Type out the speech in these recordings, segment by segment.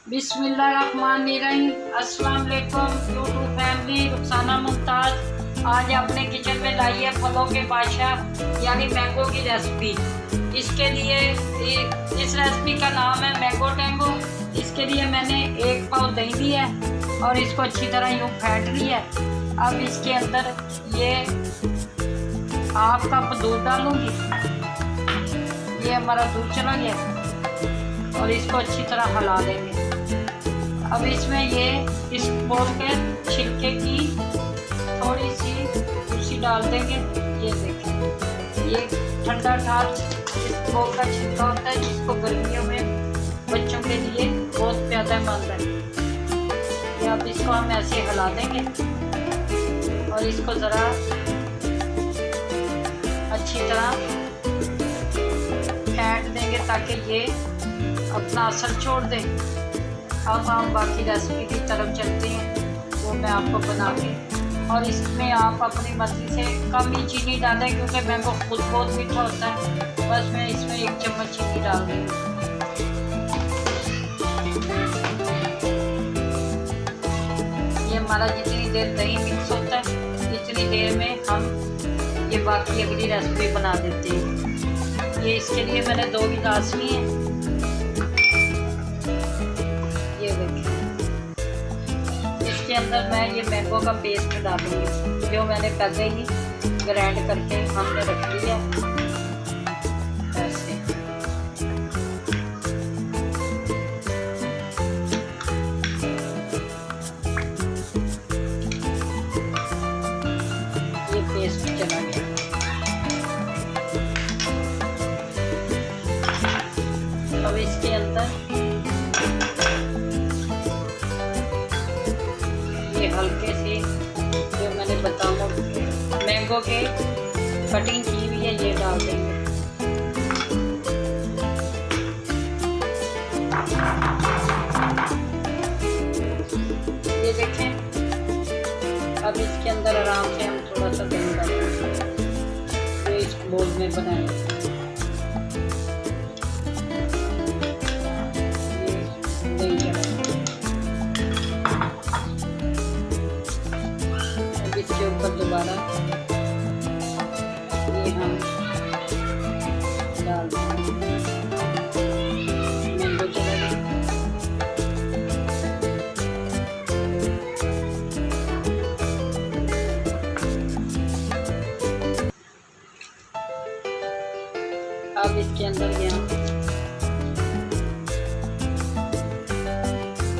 बिस्मिल्लाहिर्रहमानिर्रहीम। अस्सलाम वालेकुम यूट्यूब फैमिली। रुखसाना मुमताज़ आज अपने किचन में लाई है फलों के बादशाह यानी मैंगो की रेसिपी। इसके लिए इस रेसिपी का नाम है मैंगो टैंगो। इसके लिए मैंने 1 पाव दही ली है और इसको अच्छी तरह यूँ फेंट लिया है। अब इसके अंदर ये हाफ कप दूध डालूँगी। ये हमारा दूध चला गया और इसको अच्छी तरह हिला देंगे। अब इसमें ये इस बोल के छिलके की थोड़ी सी कुर्सी डाल देंगे। ये देखें, ये ठंडा ठार इस बोल का छिलका होता है जिसको गर्मियों में बच्चों के लिए बहुत फ़ायदेमंद है। ये अब इसको हम ऐसे हिला देंगे और इसको ज़रा अच्छी तरह फेंट देंगे ताकि ये अपना असर छोड़ दे। अब हम बाकी रेसिपी की तरफ चलते हैं, वो मैं आपको बना के। और इसमें आप अपनी मर्ज़ी से कम ही चीनी डालें क्योंकि मैंगो खुद बहुत मीठा होता है। बस मैं इसमें 1 चम्मच चीनी डाल दूँगी। ये हमारा जितनी देर दही मिक्स होता है इतनी देर में हम ये बाकी अगली रेसिपी बना देते हैं। ये इसके लिए मैंने 2 गिलास लिए हैं। इसके अंदर मैं ये मैंगो का पेस्ट डालूंगी जो मैंने पहले ही ग्राइंड करके हमने रख लिया ऐसे। ये पेस्ट चला गया। अब इसके अंदर हल्के से जो मैंने बताऊँ मैंगो के कटिंग की हुई है ये डाल देंगे। ये देखें, अब इसके अंदर आराम से हम थोड़ा सा दही डालेंगे तो इस बोल में बनाएंगे। इसके ऊपर दोबारा ये हम डाल देंगे मैंगो चला गया। अब इसके अंदर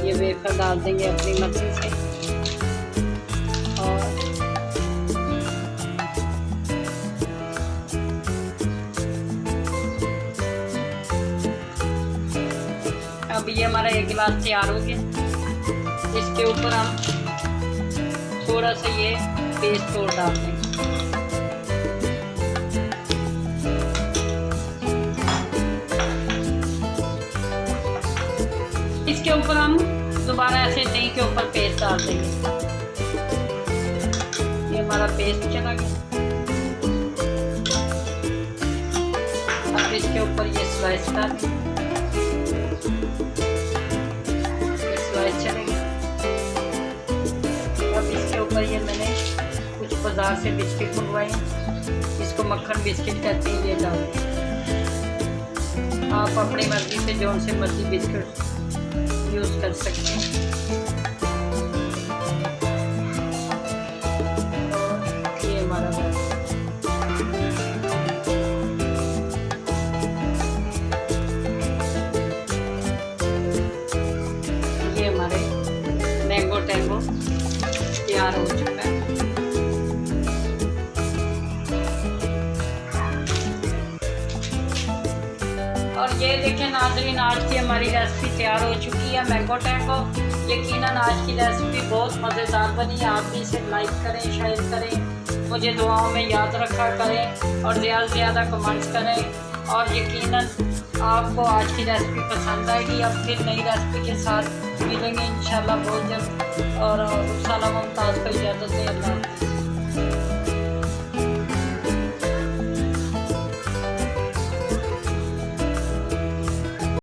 ये वेफर डाल देंगे अपनी मर्जी से। और अब ये हमारा 1 गिलास तैयार हो गया। इसके ऊपर हम थोड़ा सा ये पेस्ट और डाल देंगे। इसके ऊपर हम दोबारा ऐसे दही के ऊपर पेस्ट डाल देंगे। ये हमारा पेस्ट चला गया। अब इसके ऊपर ये स्लाइस डाल देंगे। चलेगी। अब इसके ऊपर ये मैंने कुछ बाजार से बिस्किट मंगवाए हैं, इसको मक्खन बिस्किट कहते हैं। ये डाल दें। आप अपनी मर्जी से जो से मर्जी बिस्किट यूज़ कर सकते हैं। ये हमारा मैंगो टैंगो तैयार हो चुका है। और ये देखें नाज़रीन, आज की हमारी रेसिपी तैयार हो चुकी है मैंगो टैंगो। यकीनन आज की रेसिपी बहुत मज़ेदार बनी है। आप भी इसे लाइक करें, शेयर करें, मुझे दुआओं में याद रखा करें और ज़्यादा से ज़्यादा कमेंट्स करें। और यकीनन आपको आज की रेसिपी पसंद आएगी। अब फिर नई रेसिपी के साथ मिलेंगे इंशाल्लाह बहुत जल्द। और रुखसाना मुमताज़ को इजाज़त दें। अल्लाह हाफ़िज़।